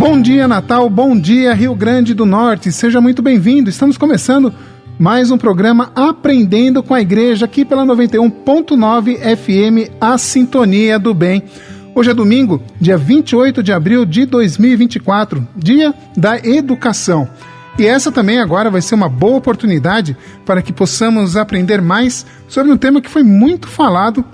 Bom dia, Natal, bom dia, Rio Grande do Norte, seja muito bem-vindo. Estamos começando mais um programa Aprendendo com a Igreja, aqui pela 91.9 FM, a Sintonia do Bem. Hoje é domingo, dia 28 de abril de 2024, dia da educação. E essa também agora vai ser uma boa oportunidade para que possamos aprender mais sobre um tema que foi muito falado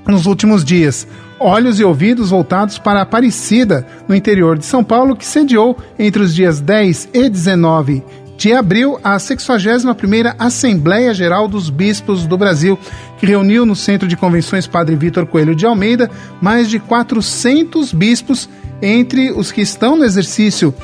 nos últimos dias. Olhos e ouvidos voltados para a Aparecida, no interior de São Paulo, que sediou entre os dias 10 e 19 de abril a 61ª Assembleia Geral dos Bispos do Brasil, que reuniu no Centro de Convenções Padre Vitor Coelho de Almeida mais de 400 bispos, entre os que estão no exercício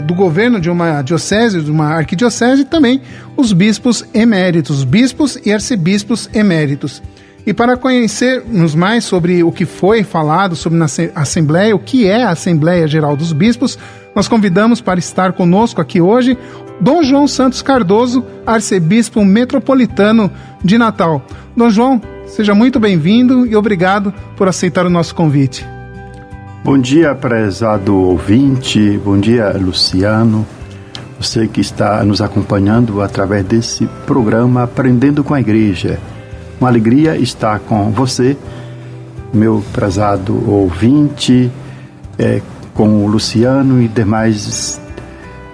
do governo de uma diocese, de uma arquidiocese, e também os bispos eméritos, bispos e arcebispos eméritos. E para conhecermos mais sobre o que foi falado sobre a Assembleia, o que é a Assembleia Geral dos Bispos, nós convidamos para estar conosco aqui hoje Dom João Santos Cardoso, arcebispo metropolitano de Natal. Dom João, seja muito bem-vindo e obrigado por aceitar o nosso convite. Bom dia, prezado ouvinte, bom dia, Luciano, você que está nos acompanhando através desse programa Aprendendo com a Igreja. Uma alegria estar com você, meu prezado ouvinte, com o Luciano e demais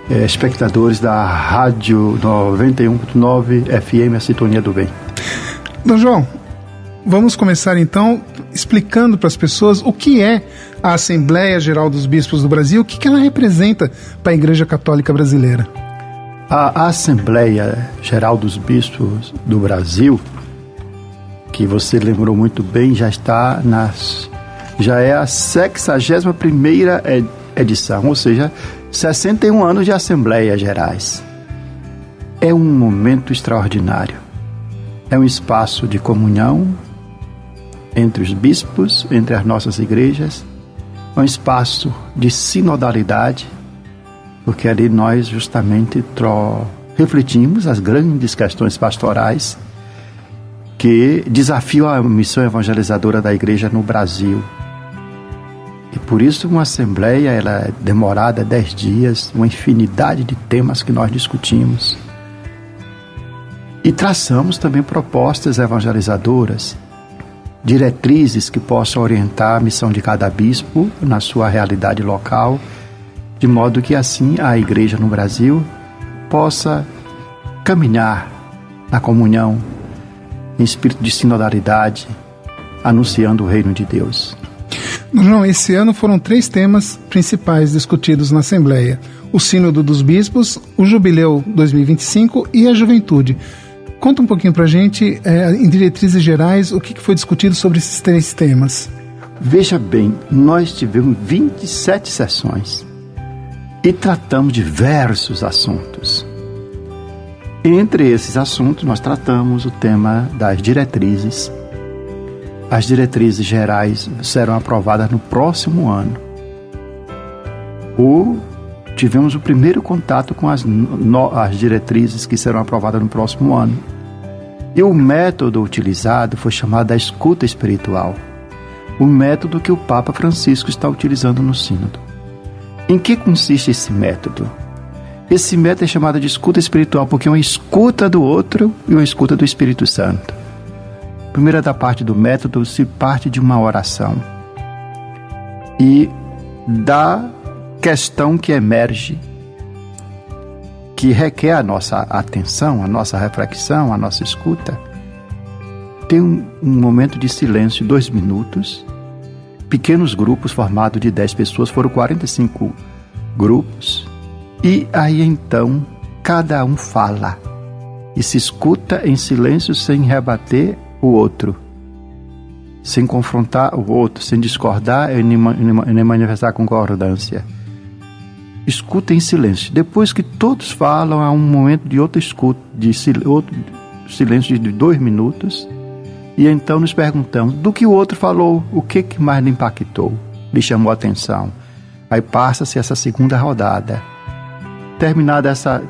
espectadores da Rádio 91.9 FM, a Sintonia do Bem. Dom João, vamos começar então explicando para as pessoas o que é a Assembleia Geral dos Bispos do Brasil, o que ela representa para a Igreja Católica Brasileira. A Assembleia Geral dos Bispos do Brasil, que você lembrou muito bem, já é a 61ª edição, ou seja, 61 anos de Assembleias Gerais. É um momento extraordinário. É um espaço de comunhão entre os bispos, entre as nossas igrejas. É um espaço de sinodalidade, porque ali nós justamente refletimos as grandes questões pastorais que desafiam a missão evangelizadora da Igreja no Brasil. E por isso uma assembleia, ela é demorada 10 dias, uma infinidade de temas que nós discutimos. E traçamos também propostas evangelizadoras, diretrizes que possam orientar a missão de cada bispo na sua realidade local, de modo que assim a Igreja no Brasil possa caminhar na comunhão, em espírito de sinodalidade, anunciando o reino de Deus. João, esse ano foram 3 temas principais discutidos na Assembleia: o Sínodo dos Bispos, o Jubileu 2025 e a Juventude. Conta um pouquinho pra gente, em diretrizes gerais, o que foi discutido sobre esses 3 temas. Veja bem, nós tivemos 27 sessões e tratamos diversos assuntos. Entre esses assuntos, nós tratamos o tema das diretrizes. As diretrizes gerais serão aprovadas no próximo ano. Tivemos o primeiro contato com as diretrizes que serão aprovadas no próximo ano. E o método utilizado foi chamado da escuta espiritual. O método que o Papa Francisco está utilizando no Sínodo. Em que consiste esse método? Esse método é chamado de escuta espiritual porque é uma escuta do outro e uma escuta do Espírito Santo. Primeira da parte do método se parte de uma oração e da questão que emerge, que requer a nossa atenção, a nossa reflexão, a nossa escuta. Tem um momento de silêncio, 2 minutos, pequenos grupos formados de 10 pessoas, foram 45 grupos. E aí então, cada um fala e se escuta em silêncio sem rebater o outro, sem confrontar o outro, sem discordar e nem manifestar concordância. Escuta em silêncio. Depois que todos falam, há um momento de outra escuta, outro silêncio de 2 minutos, e então nos perguntamos do que o outro falou, o que mais lhe impactou, lhe chamou a atenção. Aí passa-se essa segunda rodada. Terminada essa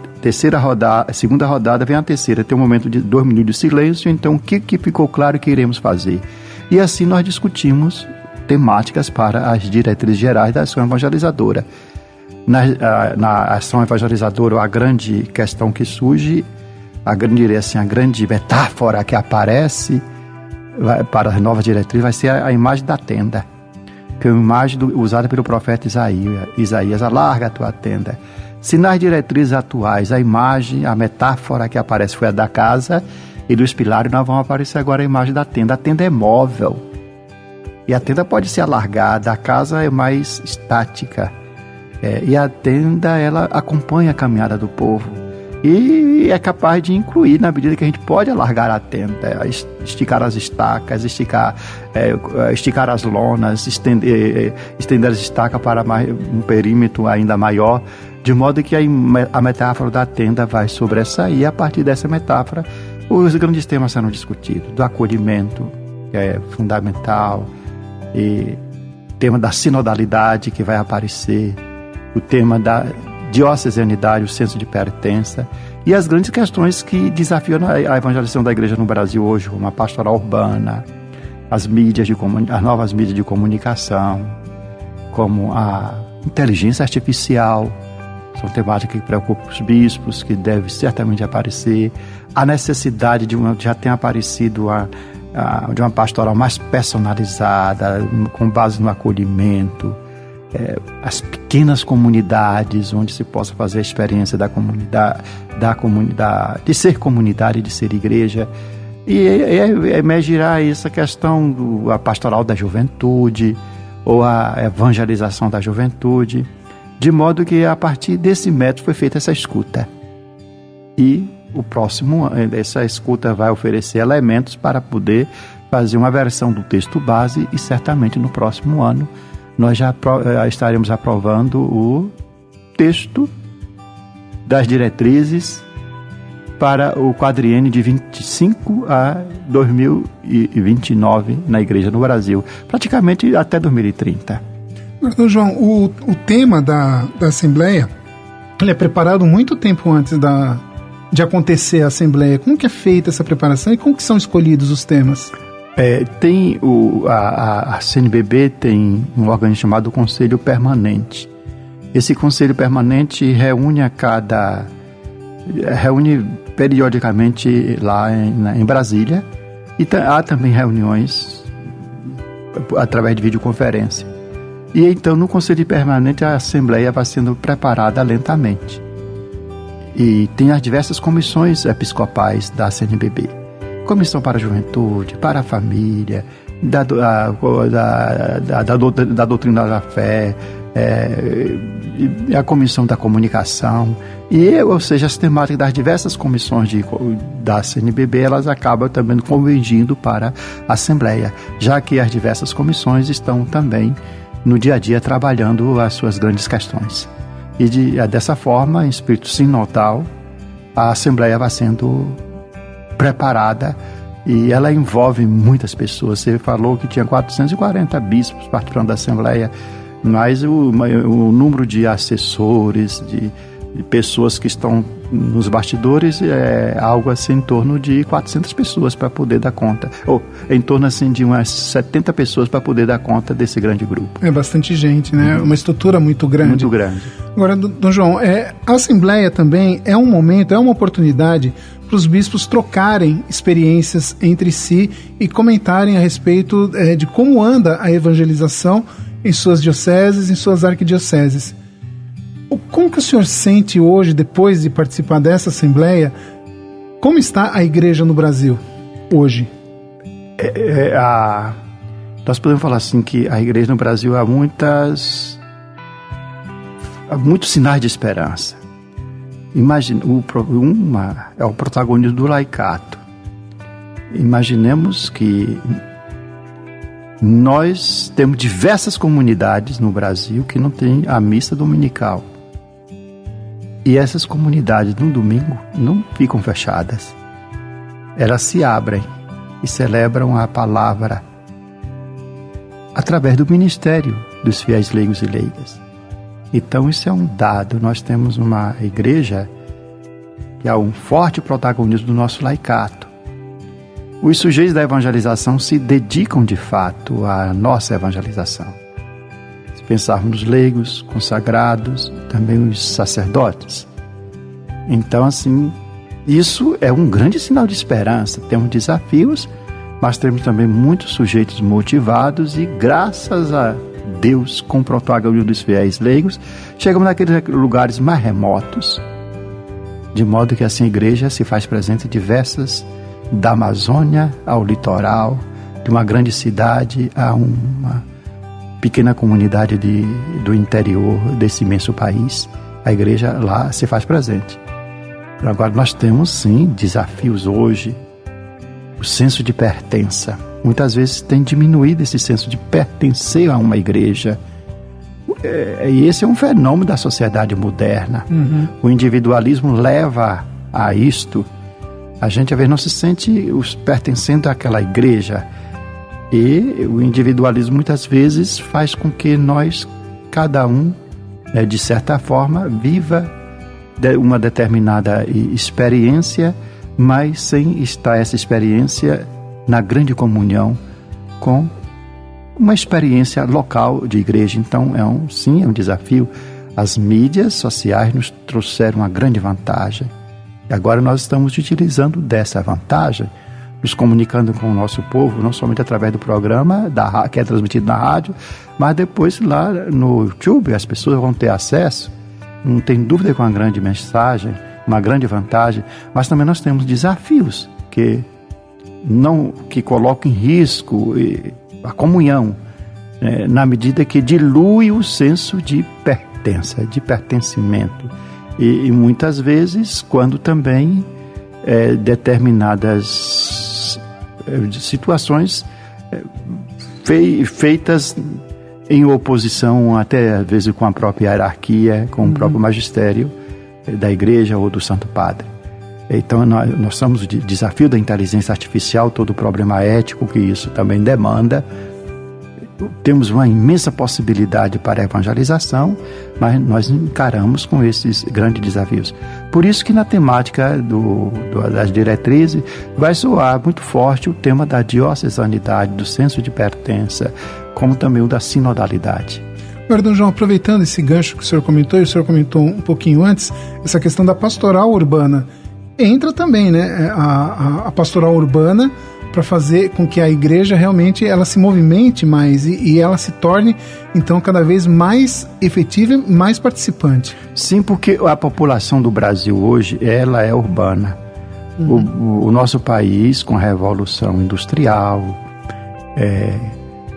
segunda rodada, vem a terceira, tem um momento de 2 minutos de silêncio. Então o que ficou claro que iremos fazer? E assim nós discutimos temáticas para as diretrizes gerais da ação evangelizadora. Na ação evangelizadora, a grande questão que surge, a grande metáfora que aparece para as novas diretrizes vai ser a imagem da tenda, que é uma imagem usada pelo profeta Isaías, alarga a tua tenda. Se nas diretrizes atuais a metáfora que aparece foi a da casa e dos pilares, nós vamos aparecer agora a imagem da tenda. A tenda é móvel e a tenda pode ser alargada, a casa é mais estática. E a tenda, ela acompanha a caminhada do povo e é capaz de incluir, na medida que a gente pode alargar a tenda, esticar as estacas, esticar as lonas, estender as estacas para um perímetro ainda maior, de modo que a metáfora da tenda vai sobressair. E a partir dessa metáfora, os grandes temas serão discutidos, do acolhimento, que é fundamental, e o tema da sinodalidade que vai aparecer, o tema da diocesanidade, o senso de pertença, e as grandes questões que desafiam a evangelização da igreja no Brasil hoje, como a pastoral urbana, as novas mídias de comunicação, como a inteligência artificial. São temáticas que preocupam os bispos, que devem certamente aparecer. A necessidade já tem aparecido de uma pastoral mais personalizada, com base no acolhimento, as pequenas comunidades, onde se possa fazer a experiência da comunidade, de ser comunidade e de ser igreja. E emergirá essa questão da pastoral da juventude, ou a evangelização da juventude, de modo que a partir desse método foi feita essa escuta. E essa escuta vai oferecer elementos para poder fazer uma versão do texto base, e certamente no próximo ano nós já estaremos aprovando o texto das diretrizes para o quadriênio de 25 a 2029 na Igreja no Brasil, praticamente até 2030. Então, João, o tema da Assembleia, ele é preparado muito tempo antes de acontecer a Assembleia. Como que é feita essa preparação e como que são escolhidos os temas? A CNBB tem um organismo chamado Conselho Permanente. Esse Conselho Permanente reúne periodicamente lá em Brasília, e há também reuniões através de videoconferência. E então, no Conselho Permanente, a Assembleia vai sendo preparada lentamente. E tem as diversas comissões episcopais da CNBB. Comissão para a Juventude, para a Família, da Doutrina da Fé, a Comissão da Comunicação, ou seja, as temáticas das diversas comissões da CNBB, elas acabam também convergindo para a Assembleia, já que as diversas comissões estão também no dia a dia trabalhando as suas grandes questões. E dessa forma, em espírito sinodal, a Assembleia vai sendo preparada, e ela envolve muitas pessoas. Você falou que tinha 440 bispos participando da Assembleia, mas o número de assessores, de pessoas que estão nos bastidores é algo assim em torno de 400 pessoas para poder dar conta, ou em torno assim de umas 70 pessoas para poder dar conta desse grande grupo. É bastante gente, né? Uma estrutura muito grande. Muito grande. Agora, Dom João, a Assembleia também é um momento, é uma oportunidade para os bispos trocarem experiências entre si e comentarem a respeito de como anda a evangelização em suas dioceses, em suas arquidioceses. Como que o senhor sente hoje, depois de participar dessa Assembleia, como está a igreja no Brasil hoje? Nós podemos falar assim que a igreja no Brasil há muitos sinais de esperança. Imagine, é o protagonismo do laicato. Imaginemos que nós temos diversas comunidades no Brasil que não têm a missa dominical. E essas comunidades, no domingo, não ficam fechadas. Elas se abrem e celebram a palavra através do ministério dos fiéis leigos e leigas. Então, isso é um dado. Nós temos uma igreja que há um forte protagonismo do nosso laicato. Os sujeitos da evangelização se dedicam, de fato, à nossa evangelização. pensarmos nos leigos, consagrados, também os sacerdotes. Então, assim, isso é um grande sinal de esperança. Temos desafios, mas temos também muitos sujeitos motivados e, graças a Deus, com o protagonismo dos fiéis leigos, chegamos naqueles lugares mais remotos, de modo que assim a igreja se faz presente em diversas, da Amazônia ao litoral, de uma grande cidade a uma pequena comunidade do interior desse imenso país. A igreja lá se faz presente. Agora nós temos sim desafios hoje. O senso de pertença muitas vezes tem diminuído, esse senso de pertencer a uma igreja. E esse é um fenômeno da sociedade moderna. O individualismo leva a isto. A gente às vezes não se sente pertencendo àquela igreja. E o individualismo muitas vezes faz com que nós, cada um, de certa forma, viva uma determinada experiência, mas sem estar essa experiência na grande comunhão com uma experiência local de igreja. Então, sim, é um desafio. As mídias sociais nos trouxeram uma grande vantagem. E agora nós estamos utilizando dessa vantagem, nos comunicando com o nosso povo, não somente através do programa que é transmitido na rádio, mas depois lá no YouTube as pessoas vão ter acesso. Não tem dúvida com uma grande mensagem, uma grande vantagem, mas também nós temos desafios que colocam em risco a comunhão, na medida que dilui o senso de pertença, de pertencimento. E muitas vezes, quando também determinadas situações feitas em oposição até às vezes com a própria hierarquia, com o próprio magistério da igreja ou do Santo Padre. Então nós estamos no desafio da inteligência artificial, todo o problema ético que isso também demanda. Temos uma imensa possibilidade para a evangelização, mas nós encaramos com esses grandes desafios. Por isso que na temática das diretrizes vai soar muito forte o tema da diocesanidade, do senso de pertença, como também o da sinodalidade. Dom João, aproveitando esse gancho que o senhor comentou, e o senhor comentou um pouquinho antes, essa questão da pastoral urbana, entra também, né, a pastoral urbana para fazer com que a igreja realmente ela se movimente mais e ela se torne, então, cada vez mais efetiva e mais participante. Sim, porque a população do Brasil hoje, ela é urbana. O nosso país, com a Revolução Industrial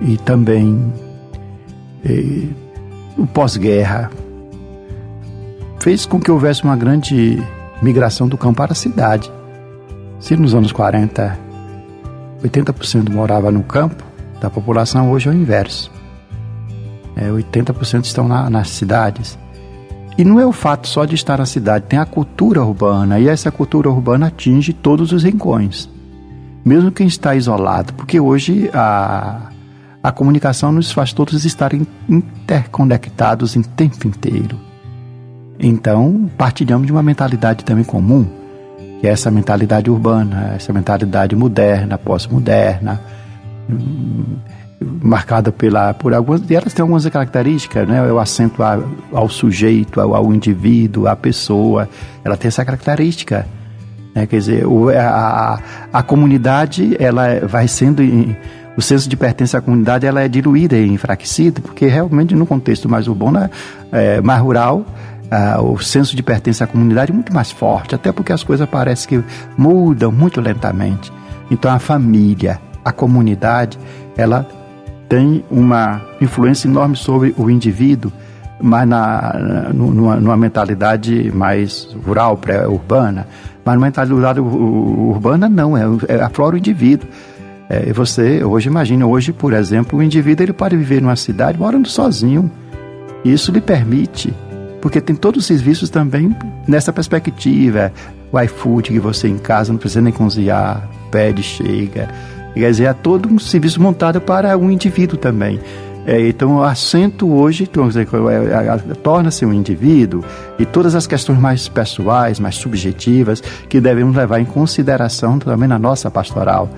e também o pós-guerra, fez com que houvesse uma grande migração do campo para a cidade. Se nos anos 40 80% morava no campo, da população hoje é o inverso. 80% estão nas cidades. E não é o fato só de estar na cidade, tem a cultura urbana, e essa cultura urbana atinge todos os rincões, mesmo quem está isolado, porque hoje a comunicação nos faz todos estarem interconectados em tempo inteiro. Então, partilhamos de uma mentalidade também comum, que é essa mentalidade urbana, essa mentalidade moderna, pós-moderna, marcada por algumas, e elas têm algumas características, né? O acento ao sujeito, ao indivíduo, à pessoa, ela tem essa característica, né? Quer dizer, a comunidade, ela vai sendo, o senso de pertença à comunidade, ela é diluída e enfraquecida, porque realmente no contexto mais urbano, mais rural, o senso de pertença à comunidade é muito mais forte, até porque as coisas parecem que mudam muito lentamente. Então a família, a comunidade, ela tem uma influência enorme sobre o indivíduo, mas numa mentalidade mais rural, pré-urbana. Mas numa mentalidade urbana não, aflora o indivíduo. Você hoje imagina, por exemplo, o indivíduo ele pode viver numa cidade morando sozinho. Isso lhe permite, porque tem todos os serviços também nessa perspectiva. O iFood que você em casa não precisa nem cozinhar, pede, chega. Quer dizer, é todo um serviço montado para um indivíduo também. Então, o acento hoje torna-se um indivíduo, e todas as questões mais pessoais, mais subjetivas, que devemos levar em consideração também na nossa pastoral.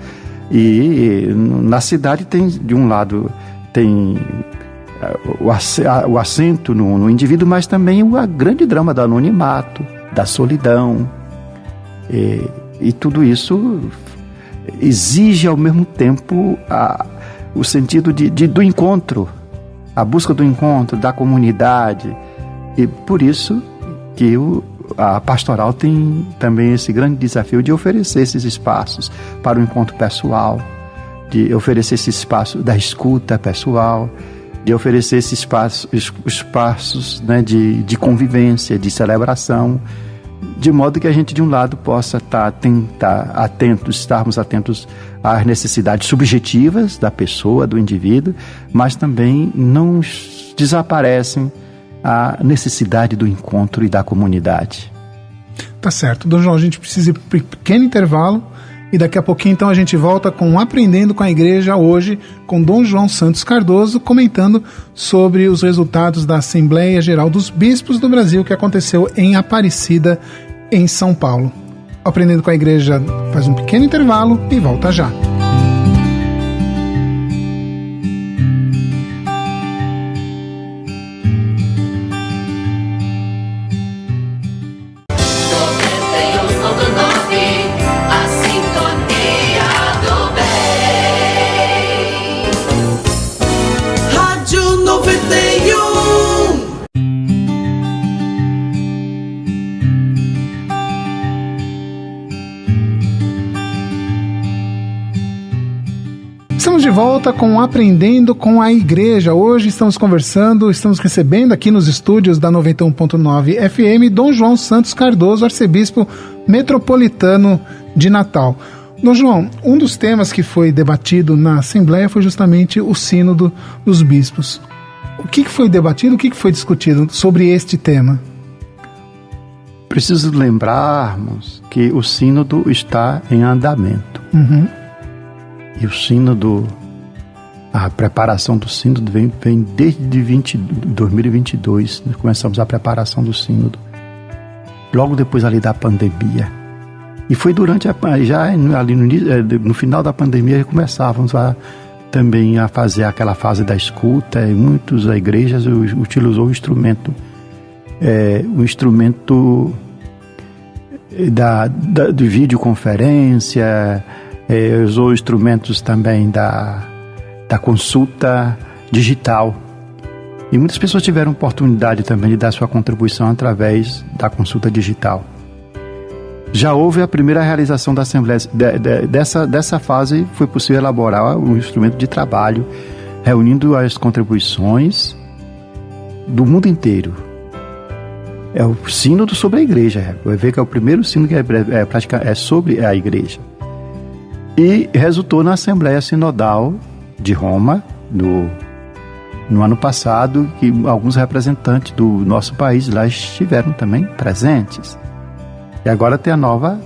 E na cidade tem, de um lado, tem o assento no indivíduo, mas também o grande drama do anonimato, da solidão. E tudo isso exige ao mesmo tempo o sentido do encontro, a busca do encontro, da comunidade. E por isso que a pastoral tem também esse grande desafio de oferecer esses espaços para o encontro pessoal, de oferecer esse espaço da escuta pessoal, de oferecer esses espaços, né, de convivência, de celebração, de modo que a gente, de um lado, possa estarmos atentos às necessidades subjetivas da pessoa, do indivíduo, mas também não desaparecem a necessidade do encontro e da comunidade. Tá certo. Dom João, a gente precisa ir para um pequeno intervalo e daqui a pouquinho então a gente volta com Aprendendo com a Igreja hoje com Dom João Santos Cardoso comentando sobre os resultados da Assembleia Geral dos Bispos do Brasil que aconteceu em Aparecida, em São Paulo. Aprendendo com a Igreja faz um pequeno intervalo e volta já. Estamos de volta com Aprendendo com a Igreja. Hoje estamos recebendo aqui nos estúdios da 91.9 FM Dom João Santos Cardoso, arcebispo metropolitano de Natal. Dom João, um dos temas que foi debatido na Assembleia foi justamente o Sínodo dos Bispos. O que foi debatido, o que foi discutido sobre este tema? Preciso lembrarmos que o Sínodo está em andamento. E o Sínodo, a preparação do Sínodo vem desde 2022. Nós começamos a preparação do Sínodo, logo depois ali da pandemia. E foi durante no final da pandemia, começávamos também a fazer aquela fase da escuta, e muitas igrejas utilizou o instrumento de videoconferência, usou instrumentos também da consulta digital. E muitas pessoas tiveram oportunidade também de dar sua contribuição através da consulta digital. Já houve a primeira realização da Assembleia. Dessa fase foi possível elaborar um instrumento de trabalho, reunindo as contribuições do mundo inteiro. É o Sínodo sobre a Igreja. Vai ver que é o primeiro sínodo que é sobre a Igreja. E resultou na Assembleia Sinodal de Roma, no ano passado, que alguns representantes do nosso país lá estiveram também presentes. E agora tem a nova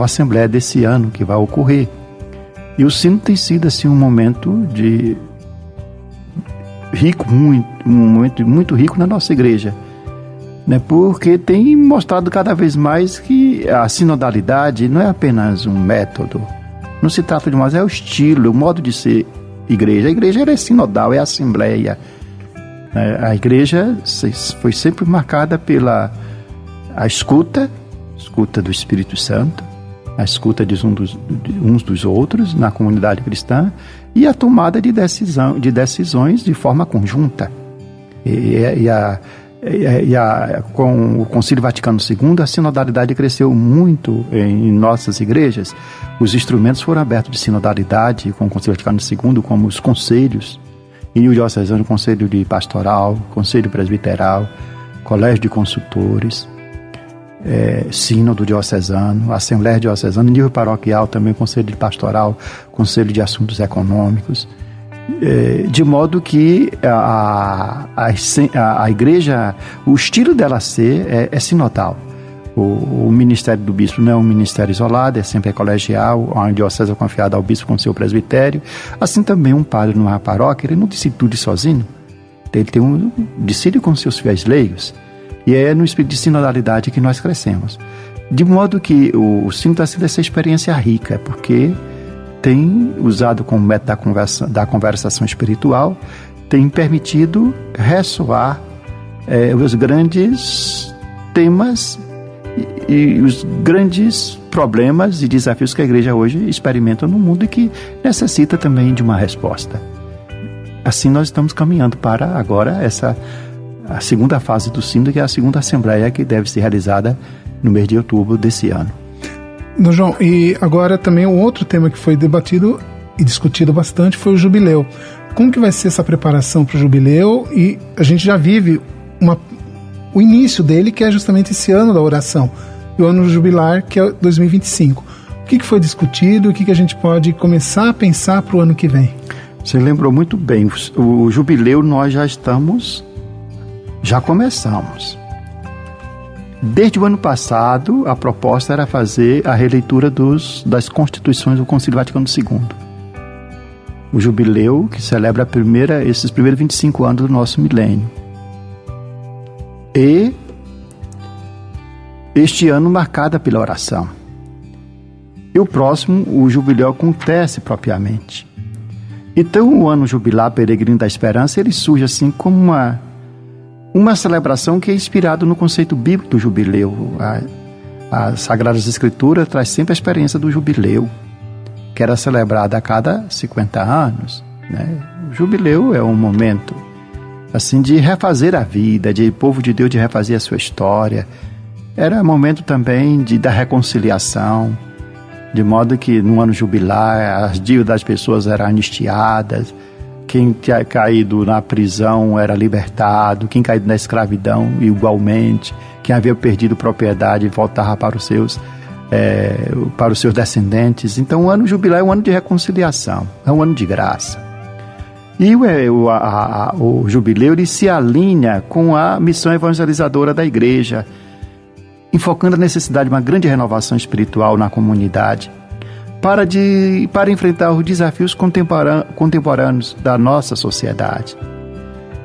Assembleia desse ano que vai ocorrer. E o Sínodo tem sido assim, um momento de rico, muito rico na nossa igreja, né? Porque tem mostrado cada vez mais que a sinodalidade não é apenas um método, não se trata de mais, é o estilo, o modo de ser igreja. A igreja é sinodal, é assembleia. A igreja foi sempre marcada pela escuta do Espírito Santo, a escuta de uns dos outros na comunidade cristã e a tomada de decisões de forma conjunta. Com o Concílio Vaticano II, a sinodalidade cresceu muito em nossas igrejas. Os instrumentos foram abertos de sinodalidade com o Concílio Vaticano II, como os conselhos, e o diocesano, conselho de pastoral, conselho presbiteral, colégio de consultores, sínodo diocesano, assembleia diocesana, nível paroquial também, conselho de pastoral, conselho de assuntos econômicos, de modo que a igreja, o estilo dela ser é sinodal. O ministério do bispo não é um ministério isolado, é sempre colegial, a diocese é confiada ao bispo com seu presbitério. Assim também um padre numa paróquia, ele não decide tudo sozinho, ele decide com seus fiéis leigos. E é no espírito de sinodalidade que nós crescemos. De modo que o sínodo está sendo essa experiência rica, porque tem usado como método da conversação espiritual tem permitido ressoar os grandes temas e os grandes problemas e desafios que a igreja hoje experimenta no mundo e que necessita também de uma resposta. Assim nós estamos caminhando para agora a segunda fase do sínodo, que é a segunda assembleia, que deve ser realizada no mês de outubro desse ano. João, e agora também um outro tema que foi debatido e discutido bastante foi o jubileu. Como que vai ser essa preparação para o jubileu? E a gente já vive o início dele, que é justamente esse ano da oração, e o ano jubilar, que é 2025. O que foi discutido? O que a gente pode começar a pensar para o ano que vem? Você lembrou muito bem. O jubileu nós já começamos. Desde o ano passado, a proposta era fazer a releitura das constituições do Concílio Vaticano II. O jubileu que celebra esses primeiros 25 anos do nosso milênio. E este ano marcada pela oração. E o próximo, o jubileu, acontece propriamente. Então, o ano jubilar peregrino da esperança, ele surge assim como uma celebração que é inspirada no conceito bíblico do jubileu. As Sagradas Escrituras traz sempre a experiência do jubileu, que era celebrada a cada 50 anos. Né? O jubileu é um momento assim, de refazer a vida, de povo de Deus de refazer a sua história. Era momento também da reconciliação, de modo que no ano jubilar as dívidas das pessoas eram anistiadas, quem tinha caído na prisão era libertado, quem caído na escravidão igualmente, quem havia perdido propriedade voltava para os seus descendentes. Então o ano jubilar é um ano de reconciliação, é um ano de graça. E o jubileu ele se alinha com a missão evangelizadora da igreja, enfocando a necessidade de uma grande renovação espiritual na comunidade, para enfrentar os desafios contemporâneos da nossa sociedade.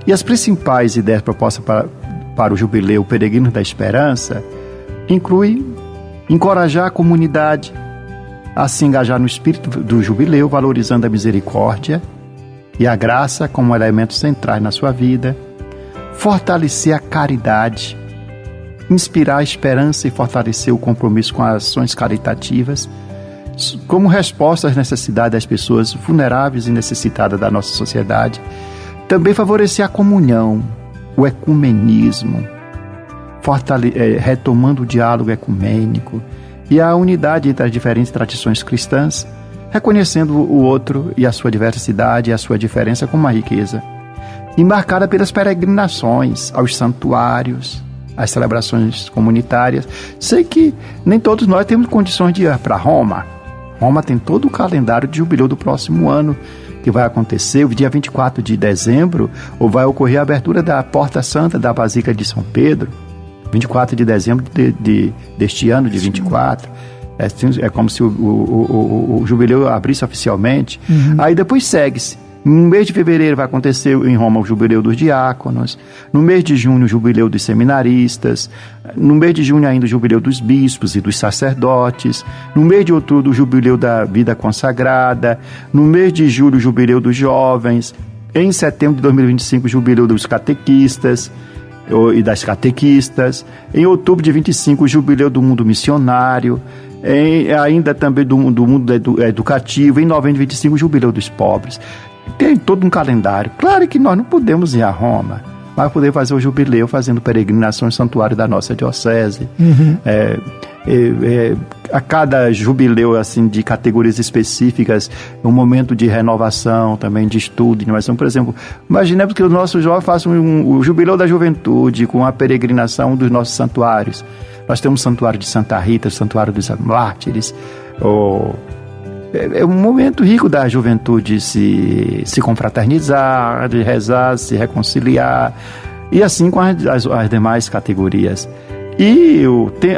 E as principais ideias propostas para o jubileu Peregrino da Esperança incluem encorajar a comunidade a se engajar no espírito do jubileu, valorizando a misericórdia e a graça como elementos centrais na sua vida, fortalecer a caridade, inspirar a esperança e fortalecer o compromisso com as ações caritativas, como resposta às necessidades das pessoas vulneráveis e necessitadas da nossa sociedade. Também favorecer a comunhão, o ecumenismo, retomando o diálogo ecumênico e a unidade entre as diferentes tradições cristãs, reconhecendo o outro e a sua diversidade e a sua diferença como uma riqueza, e marcada pelas peregrinações aos santuários, as celebrações comunitárias. Sei que nem todos nós temos condições de ir para Roma. Roma tem todo o calendário de jubileu do próximo ano, que vai acontecer o dia 24 de dezembro, ou vai ocorrer a abertura da Porta Santa da Basílica de São Pedro, 24 de dezembro deste ano, de 24. É como se o jubileu abrisse oficialmente. Aí depois segue-se. No mês de fevereiro vai acontecer em Roma o jubileu dos diáconos, no mês de junho o jubileu dos seminaristas, no mês de junho ainda o jubileu dos bispos e dos sacerdotes, no mês de outubro o jubileu da vida consagrada, no mês de julho o jubileu dos jovens, em setembro de 2025 o jubileu dos catequistas e das catequistas, em outubro de 25 o jubileu do mundo missionário, ainda também do mundo educativo, em novembro de 25 o jubileu dos pobres. Tem todo um calendário. Claro que nós não podemos ir a Roma, mas poder fazer o jubileu fazendo peregrinação em santuário da nossa diocese. A cada jubileu assim, de categorias específicas, um momento de renovação também, de estudo, de inovação. Por exemplo, imaginemos que os nossos jovens façam o jubileu da juventude com a peregrinação dos nossos santuários. Nós temos o santuário de Santa Rita, o santuário dos mártires. É um momento rico da juventude se confraternizar, de rezar, se reconciliar, e assim com as demais categorias. E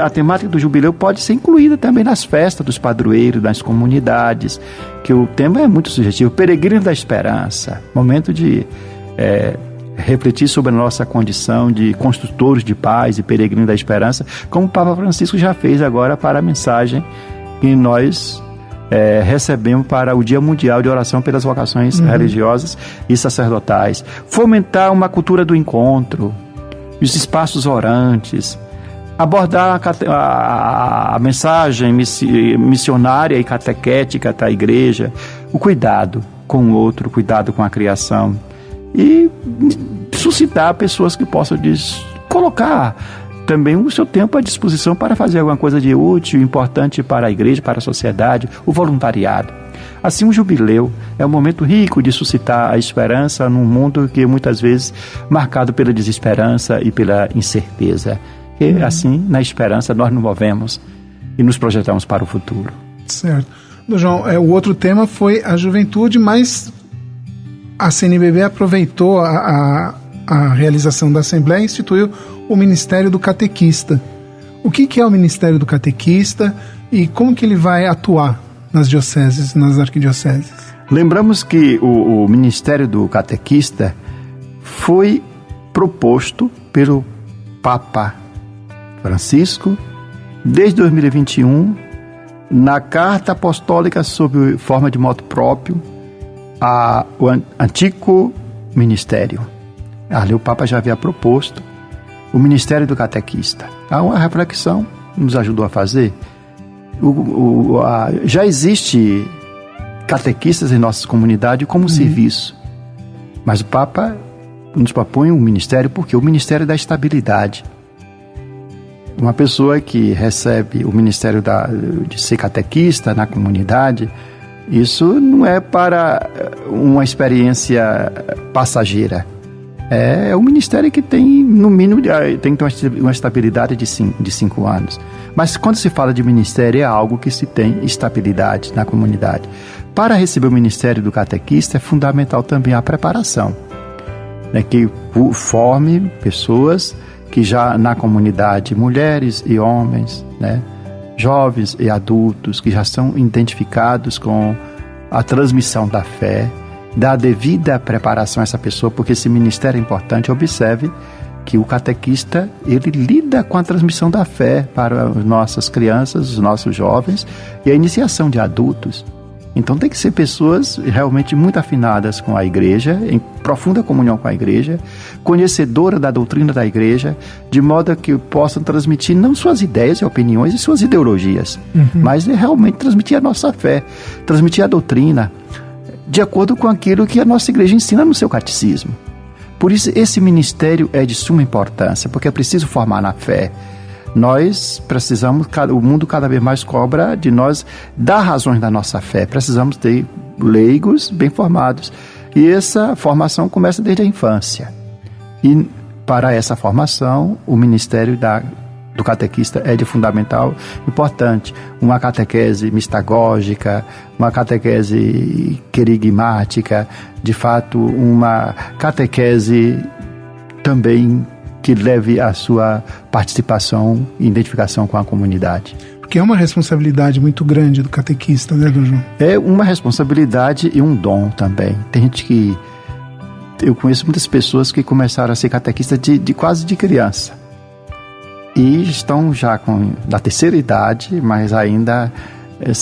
a temática do jubileu pode ser incluída também nas festas dos padroeiros, nas comunidades, que o tema é muito sugestivo. Peregrino da Esperança, momento de refletir sobre a nossa condição de construtores de paz e peregrinos da esperança, como o Papa Francisco já fez agora para a mensagem que nós recebemos para o Dia Mundial de Oração pelas Vocações Religiosas e Sacerdotais. Fomentar uma cultura do encontro, os espaços orantes, abordar a mensagem missionária e catequética da igreja, o cuidado com o outro, o cuidado com a criação, e suscitar pessoas que possam colocar também o seu tempo à disposição para fazer alguma coisa de útil, importante para a igreja, para a sociedade, o voluntariado. Assim, o jubileu é um momento rico de suscitar a esperança num mundo que muitas vezes marcado pela desesperança e pela incerteza. E assim, na esperança, nós nos movemos e nos projetamos para o futuro. Certo. João, o outro tema foi a juventude, mas a CNBB aproveitou a realização da Assembleia e instituiu o Ministério do Catequista. O que é o Ministério do Catequista e como que ele vai atuar nas dioceses, nas arquidioceses? Lembramos que o Ministério do Catequista foi proposto pelo Papa Francisco desde 2021 na Carta Apostólica sob forma de motu próprio o antigo ministério. Ali o Papa já havia proposto o Ministério do Catequista. Há uma reflexão que nos ajudou a fazer. Já existe catequistas em nossa comunidade como serviço, mas o Papa nos propõe um ministério porque o ministério da estabilidade. Uma pessoa que recebe o ministério de ser catequista na comunidade, isso não é para uma experiência passageira. É um ministério que tem, no mínimo, tem que ter uma estabilidade de 5 anos. Mas quando se fala de ministério, é algo que se tem estabilidade na comunidade. Para receber o ministério do catequista, é fundamental também a preparação, né, que forme pessoas que já na comunidade, mulheres e homens, né, jovens e adultos, que já são identificados com a transmissão da fé, dá a devida preparação a essa pessoa, porque esse ministério é importante. Observe que o catequista, ele lida com a transmissão da fé para as nossas crianças, os nossos jovens e a iniciação de adultos. Então tem que ser pessoas realmente muito afinadas com a igreja, em profunda comunhão com a igreja, conhecedora da doutrina da igreja, de modo que possam transmitir não suas ideias e opiniões e suas ideologias, mas realmente transmitir a nossa fé, transmitir a doutrina, de acordo com aquilo que a nossa igreja ensina no seu catecismo. Por isso, esse ministério é de suma importância, porque é preciso formar na fé. Nós precisamos, o mundo cada vez mais cobra de nós dar razões da nossa fé. Precisamos ter leigos bem formados. E essa formação começa desde a infância. E para essa formação, o ministério do catequista é de fundamental importante. Uma catequese mistagógica, uma catequese querigmática, de fato, uma catequese também que leve a sua participação e identificação com a comunidade. Porque é uma responsabilidade muito grande do catequista, né, Dom João? É uma responsabilidade e um dom também. Tem gente que... Eu conheço muitas pessoas que começaram a ser catequistas quase de criança. E estão já na terceira idade, mas ainda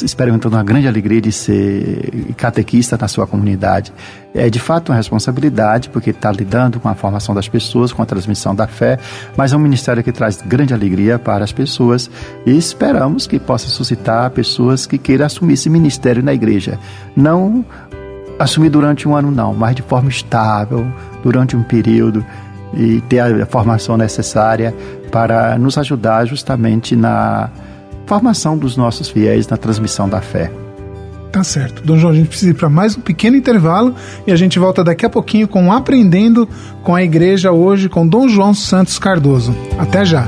experimentando uma grande alegria de ser catequista na sua comunidade. É de fato uma responsabilidade, porque está lidando com a formação das pessoas, com a transmissão da fé, mas é um ministério que traz grande alegria para as pessoas e esperamos que possa suscitar pessoas que queiram assumir esse ministério na igreja. Não assumir durante um ano não, mas de forma estável, durante um período, e ter a formação necessária para nos ajudar justamente na formação dos nossos fiéis, na transmissão da fé. Tá certo. Dom João, a gente precisa ir para mais um pequeno intervalo e a gente volta daqui a pouquinho com Aprendendo com a Igreja hoje com Dom João Santos Cardoso. Até já!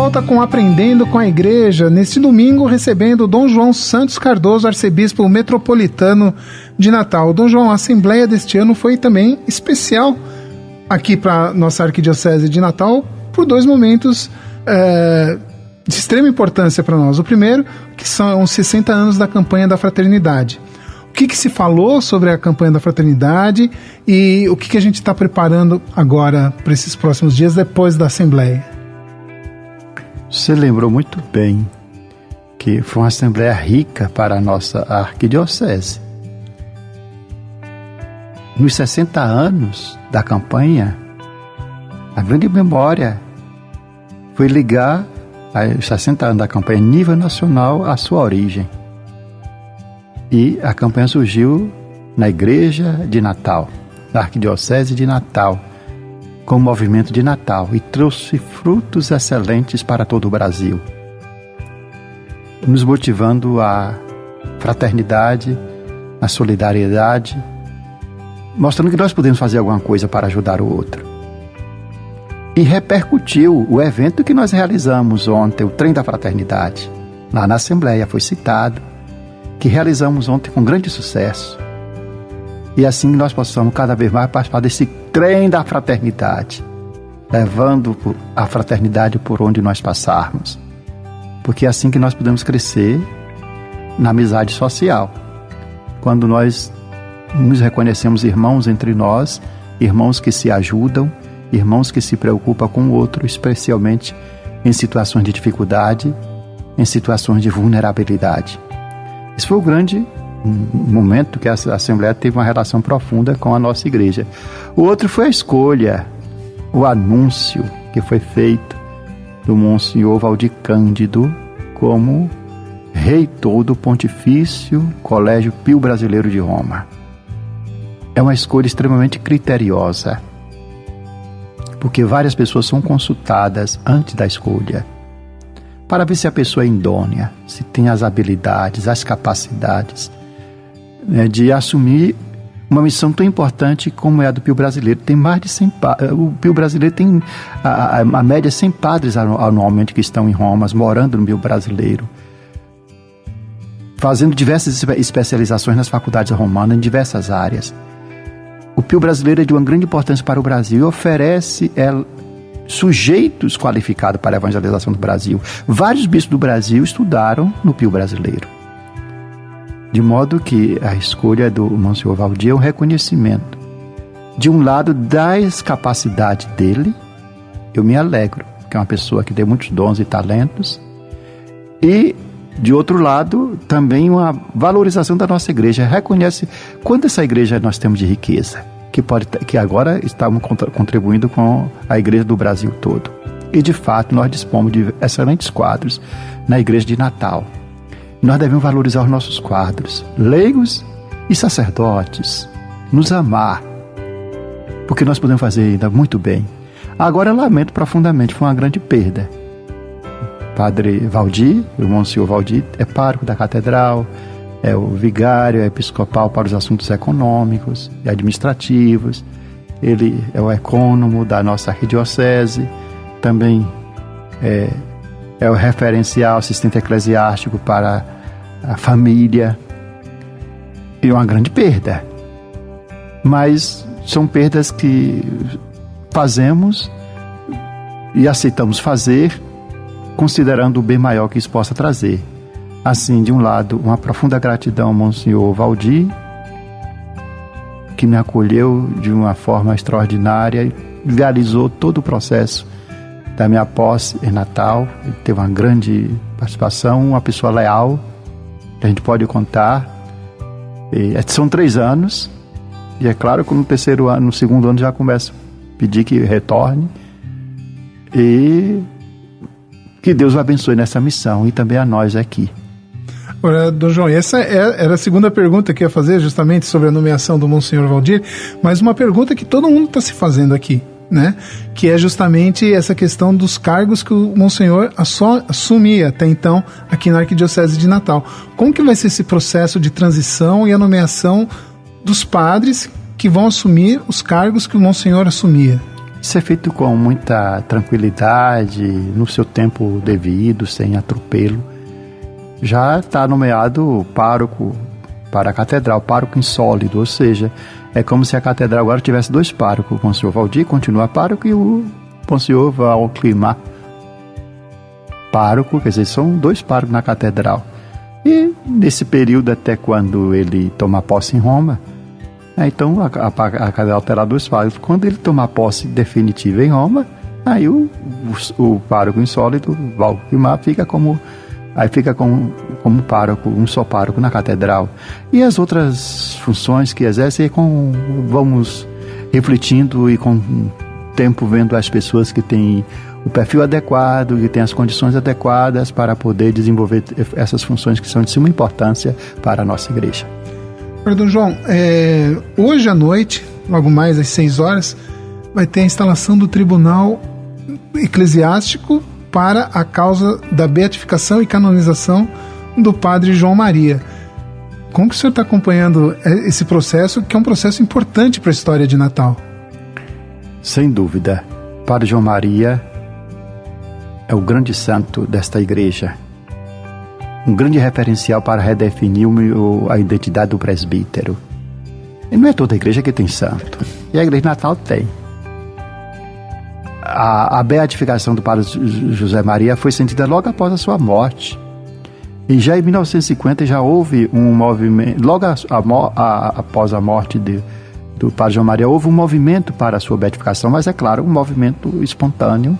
volta com Aprendendo com a Igreja, neste domingo recebendo Dom João Santos Cardoso, arcebispo metropolitano de Natal. Dom João, a assembleia deste ano foi também especial aqui para nossa arquidiocese de Natal por dois momentos de extrema importância para nós. O primeiro, que são os 60 anos da campanha da fraternidade. O que se falou sobre a campanha da fraternidade e o que a gente está preparando agora para esses próximos dias depois da assembleia? Você lembrou muito bem que foi uma assembleia rica para a nossa arquidiocese. Nos 60 anos da campanha, a grande memória foi ligar os 60 anos da campanha a nível nacional à sua origem. E a campanha surgiu na Igreja de Natal, na Arquidiocese de Natal, com o movimento de Natal, e trouxe frutos excelentes para todo o Brasil, nos motivando à fraternidade, à solidariedade, mostrando que nós podemos fazer alguma coisa para ajudar o outro. E repercutiu o evento que nós realizamos ontem, o Trem da Fraternidade, lá na Assembleia, foi citado, que realizamos ontem com grande sucesso. E assim nós possamos cada vez mais participar desse trem da fraternidade, levando a fraternidade por onde nós passarmos. Porque é assim que nós podemos crescer na amizade social. Quando nós nos reconhecemos irmãos entre nós, irmãos que se ajudam, irmãos que se preocupam com o outro, especialmente em situações de dificuldade, em situações de vulnerabilidade. Esse foi o grande momento que a Assembleia teve uma relação profunda com a nossa igreja. O outro foi a escolha, o anúncio que foi feito do Monsenhor Valdir Cândido como reitor do Pontifício Colégio Pio Brasileiro de Roma. É uma escolha extremamente criteriosa, porque várias pessoas são consultadas antes da escolha, para ver se a pessoa é idônea, se tem as habilidades, as capacidades, né, de assumir uma missão tão importante como é a do Pio Brasileiro. Tem mais de 100 o Pio Brasileiro tem a média 100 padres anualmente que estão em Roma, morando no Pio Brasileiro, fazendo diversas especializações nas faculdades romanas em diversas áreas. O Pio Brasileiro é de uma grande importância para o Brasil e oferece sujeitos qualificados para a evangelização do Brasil. Vários bispos do Brasil estudaram no Pio Brasileiro. De modo que a escolha do Monsenhor Valdir é um reconhecimento, de um lado, das capacidades dele. Eu me alegro, que é uma pessoa que tem muitos dons e talentos, e de outro lado, também uma valorização da nossa igreja. Reconhece quanto essa igreja nós temos de riqueza, que agora estamos contribuindo com a igreja do Brasil todo. E de fato nós dispomos de excelentes quadros na igreja de Natal. Nós devemos valorizar os nossos quadros, leigos e sacerdotes, nos amar, porque nós podemos fazer ainda muito bem. Agora eu lamento profundamente, foi uma grande perda. Padre Valdir, o Monsenhor Valdir, é pároco da catedral, é o vigário, é episcopal para os assuntos econômicos e administrativos. Ele é o ecônomo da nossa arquidiocese, também é o referencial assistente eclesiástico para a família. E é uma grande perda. Mas são perdas que fazemos e aceitamos fazer, considerando o bem maior que isso possa trazer. Assim, de um lado, uma profunda gratidão ao Monsenhor Valdir, que me acolheu de uma forma extraordinária e realizou todo o processo da minha posse em Natal. Ele teve uma grande participação, uma pessoa leal, que a gente pode contar. São 3 anos, e é claro que no terceiro ano, no segundo ano já começo a pedir que retorne, e que Deus o abençoe nessa missão e também a nós aqui. Ora, Dom João, essa era a segunda pergunta que eu ia fazer, justamente sobre a nomeação do Monsenhor Valdir, mas uma pergunta que todo mundo está se fazendo aqui, né? Que é justamente essa questão dos cargos que o Monsenhor assumia até então aqui na Arquidiocese de Natal. Como que vai ser esse processo de transição e a nomeação dos padres que vão assumir os cargos que o Monsenhor assumia? Isso é feito com muita tranquilidade, no seu tempo devido, sem atropelo. Já está nomeado pároco para a catedral, pároco insólido, ou seja, é como se a catedral agora tivesse 2 párocos. O Monsenhor Valdir continua pároco e o Monsenhor Valclimar pároco, quer dizer, são 2 párocos na catedral. E nesse período até quando ele toma posse em Roma, então a catedral terá 2 párocos. Quando ele tomar posse definitiva em Roma, aí o pároco insólito, Valclimar, fica como pároco, um só pároco na catedral. E as outras funções que exerce, vamos refletindo e com o tempo vendo as pessoas que têm o perfil adequado, que têm as condições adequadas para poder desenvolver essas funções que são de suma importância para a nossa igreja. Dom João, hoje à noite, logo mais às 6 horas, vai ter a instalação do Tribunal Eclesiástico para a causa da beatificação e canonização do Padre João Maria. Como que o senhor está acompanhando esse processo, que é um processo importante para a história de Natal? Sem dúvida. Padre João Maria é o grande santo desta igreja. Um grande referencial para redefinir a identidade do presbítero. E não é toda a igreja que tem santo. E a igreja de Natal tem. A beatificação do Padre José Maria foi sentida logo após a sua morte. E já em 1950 já houve um movimento, logo após a morte do Padre João Maria, houve um movimento para a sua beatificação, mas é claro, um movimento espontâneo,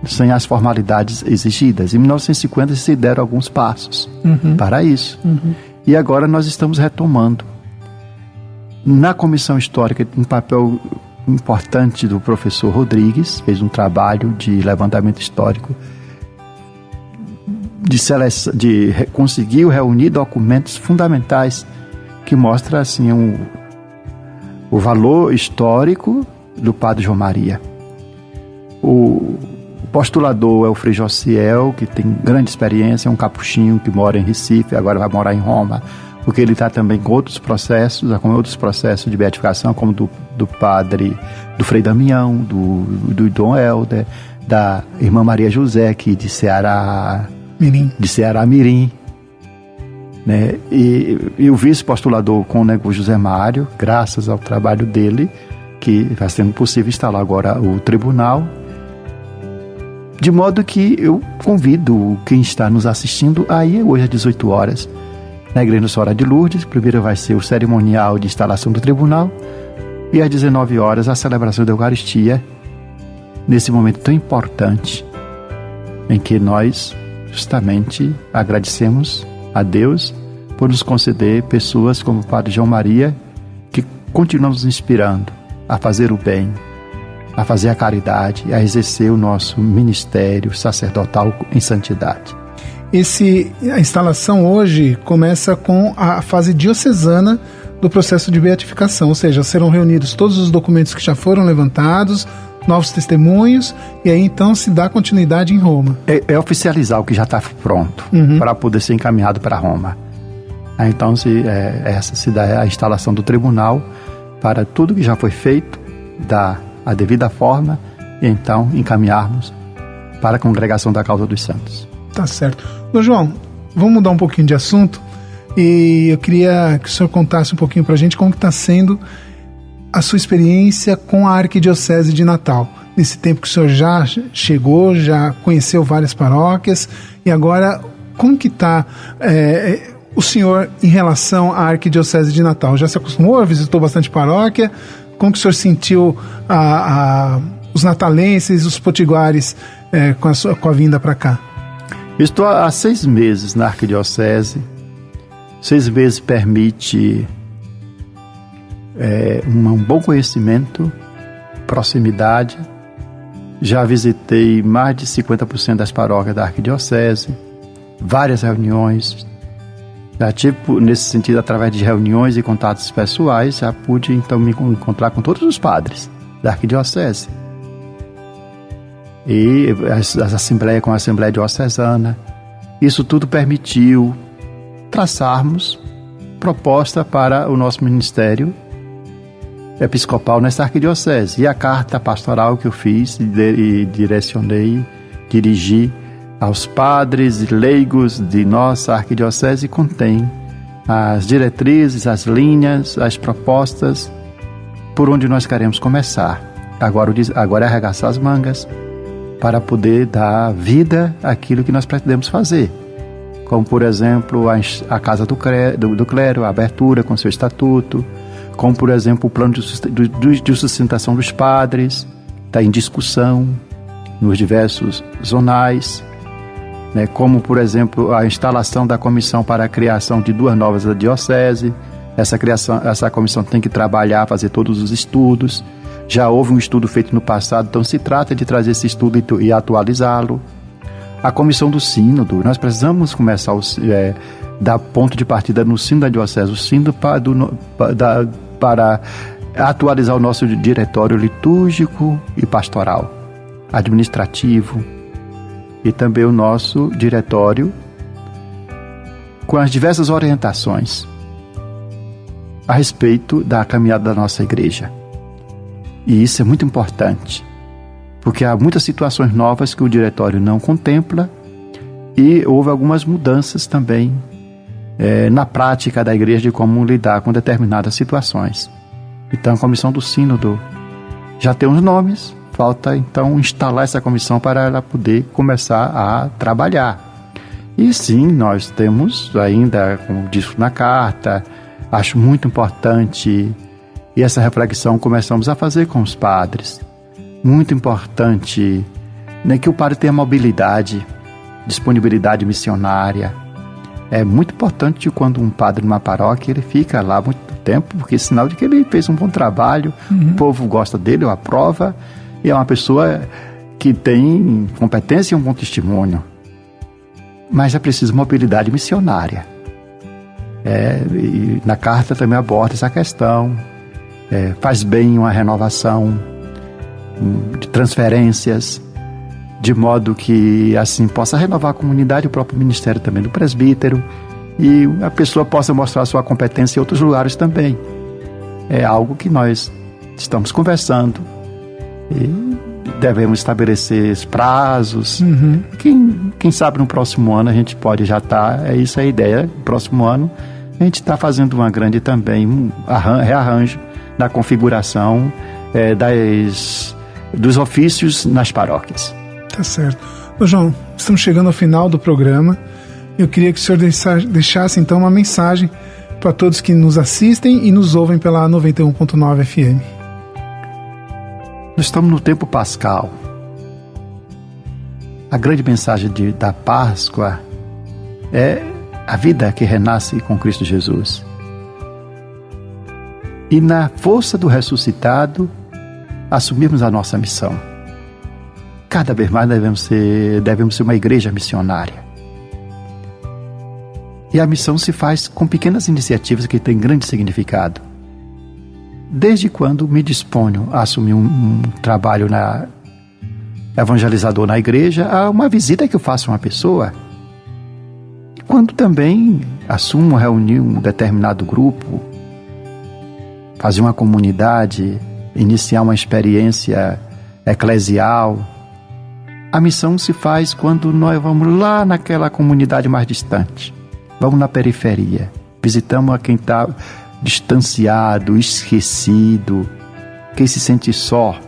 sem as formalidades exigidas. Em 1950 se deram alguns passos para isso. E agora nós estamos retomando. Na comissão histórica, um papel importante do professor Rodrigues, fez um trabalho de levantamento histórico, conseguiu reunir documentos fundamentais que mostram assim, o valor histórico do Padre João Maria. O postulador é o Frei Josiel, que tem grande experiência, é um capuchinho que mora em Recife, agora vai morar em Roma, porque ele está também com outros processos de beatificação, como do Frei Damião, do Dom Helder, da irmã Maria José, aqui de Ceará Mirim, né? E o vice-postulador cônego José Mário, graças ao trabalho dele, que vai sendo possível instalar agora o tribunal. De modo que eu convido quem está nos assistindo aí hoje às 18 horas, na Igreja Nossa Senhora de Lourdes. Primeiro vai ser o cerimonial de instalação do tribunal e às 19 horas a celebração da Eucaristia, nesse momento tão importante em que nós justamente agradecemos a Deus por nos conceder pessoas como o Padre João Maria, que continuam nos inspirando a fazer o bem, a fazer a caridade, a exercer o nosso ministério sacerdotal em santidade. A instalação hoje começa com a fase diocesana do processo de beatificação, ou seja, serão reunidos todos os documentos que já foram levantados, novos testemunhos, e aí então se dá continuidade em Roma. É oficializar o que já está pronto para poder ser encaminhado para Roma. Aí, então essa se dá a instalação do tribunal para tudo que já foi feito, dar a devida forma e então encaminharmos para a congregação da causa dos santos. Tá certo. Dom João, vamos mudar um pouquinho de assunto e eu queria que o senhor contasse um pouquinho para a gente como está sendo a sua experiência com a Arquidiocese de Natal. Nesse tempo que o senhor já chegou, já conheceu várias paróquias, e agora como que está o senhor em relação à Arquidiocese de Natal? Já se acostumou, visitou bastante paróquia? Como que o senhor sentiu os natalenses, os potiguares com a vinda para cá? Estou há 6 meses na Arquidiocese. 6 meses permite um bom conhecimento, proximidade. Já visitei mais de 50% das paróquias da Arquidiocese, várias reuniões. Já tive, nesse sentido, através de reuniões e contatos pessoais, já pude então me encontrar com todos os padres da Arquidiocese. E as assembleias com a Assembleia Diocesana. Isso tudo permitiu traçarmos proposta para o nosso ministério episcopal nessa arquidiocese. E a carta pastoral que eu fiz e dirigi aos padres e leigos de nossa arquidiocese contém as diretrizes, as linhas, as propostas por onde nós queremos começar. Agora é arregaçar as mangas para poder dar vida àquilo que nós pretendemos fazer. Como, por exemplo, a Casa do Clero, a abertura com seu estatuto, como, por exemplo, o plano de sustentação dos padres, está em discussão nos diversos zonais, né? Como, por exemplo, a instalação da comissão para a criação de 2 novas da diocese. Essa comissão tem que trabalhar, fazer todos os estudos. Já houve um estudo feito no passado, então se trata de trazer esse estudo e atualizá-lo. A comissão do sínodo, nós precisamos começar dar ponto de partida no sínodo da diocese, o sínodo para atualizar o nosso diretório litúrgico e pastoral, administrativo, e também o nosso diretório com as diversas orientações a respeito da caminhada da nossa igreja. E isso é muito importante, porque há muitas situações novas que o diretório não contempla e houve algumas mudanças também na prática da igreja de como lidar com determinadas situações. Então a comissão do sínodo já tem os nomes, falta então instalar essa comissão para ela poder começar a trabalhar. E sim, nós temos ainda, como diz na carta, acho muito importante, e essa reflexão começamos a fazer com os padres, muito importante, né, que o padre tenha mobilidade, disponibilidade missionária. É muito importante quando um padre numa paróquia, ele fica lá muito tempo, porque é sinal de que ele fez um bom trabalho, o povo gosta dele, ou aprova, e é uma pessoa que tem competência e um bom testemunho. Mas é preciso mobilidade missionária. E na carta também aborda essa questão. Faz bem uma renovação de transferências, de modo que assim possa renovar a comunidade, o próprio ministério também do presbítero, e a pessoa possa mostrar sua competência em outros lugares também. É algo que nós estamos conversando e devemos estabelecer prazos. Quem sabe no próximo ano a gente pode já estar, isso é a ideia, no próximo ano a gente está fazendo uma grande também rearranjo da configuração dos ofícios nas paróquias. Tá certo. Ô João, estamos chegando ao final do programa. Eu queria que o senhor deixasse então uma mensagem para todos que nos assistem e nos ouvem pela 91.9 FM. Nós estamos no tempo pascal. A grande mensagem da Páscoa é a vida que renasce com Cristo Jesus. E na força do ressuscitado, assumirmos a nossa missão. Cada vez mais devemos ser uma igreja missionária. E a missão se faz com pequenas iniciativas que têm grande significado. Desde quando me disponho a assumir um trabalho evangelizador na igreja, a uma visita que eu faço a uma pessoa. E quando também assumo reunir um determinado grupo, fazer uma comunidade, iniciar uma experiência eclesial. A missão se faz quando nós vamos lá naquela comunidade mais distante. Vamos na periferia, visitamos a quem está distanciado, esquecido, quem se sente só,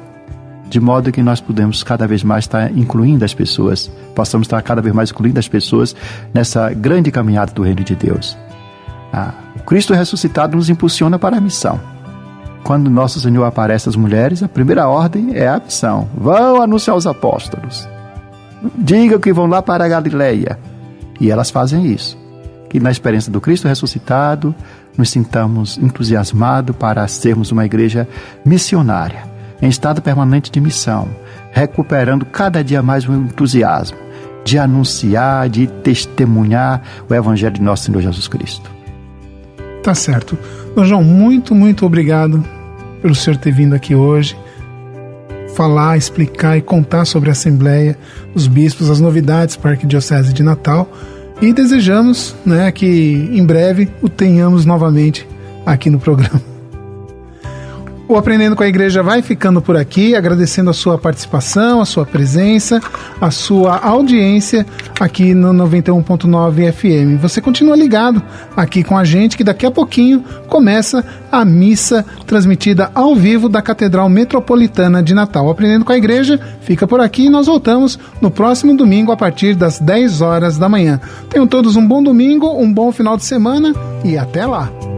de modo que nós podemos cada vez mais estar incluindo as pessoas, possamos estar cada vez mais incluindo as pessoas nessa grande caminhada do reino de Deus. O Cristo ressuscitado nos impulsiona para a missão. Quando nosso Senhor aparece às mulheres, a primeira ordem é a missão. Vão anunciar aos apóstolos. Digam que vão lá para a Galileia. E elas fazem isso. Que na experiência do Cristo ressuscitado, nos sintamos entusiasmados para sermos uma igreja missionária, em estado permanente de missão, recuperando cada dia mais o entusiasmo de anunciar, de testemunhar o Evangelho de nosso Senhor Jesus Cristo. Tá certo. Dom João, muito, muito obrigado pelo senhor ter vindo aqui hoje, falar, explicar e contar sobre a Assembleia, os bispos, as novidades para a Arquidiocese de Natal, e desejamos, né, que em breve o tenhamos novamente aqui no programa. O Aprendendo com a Igreja vai ficando por aqui, agradecendo a sua participação, a sua presença, a sua audiência aqui no 91.9 FM. Você continua ligado aqui com a gente, que daqui a pouquinho começa a missa transmitida ao vivo da Catedral Metropolitana de Natal. O Aprendendo com a Igreja fica por aqui e nós voltamos no próximo domingo a partir das 10 horas da manhã. Tenham todos um bom domingo, um bom final de semana e até lá!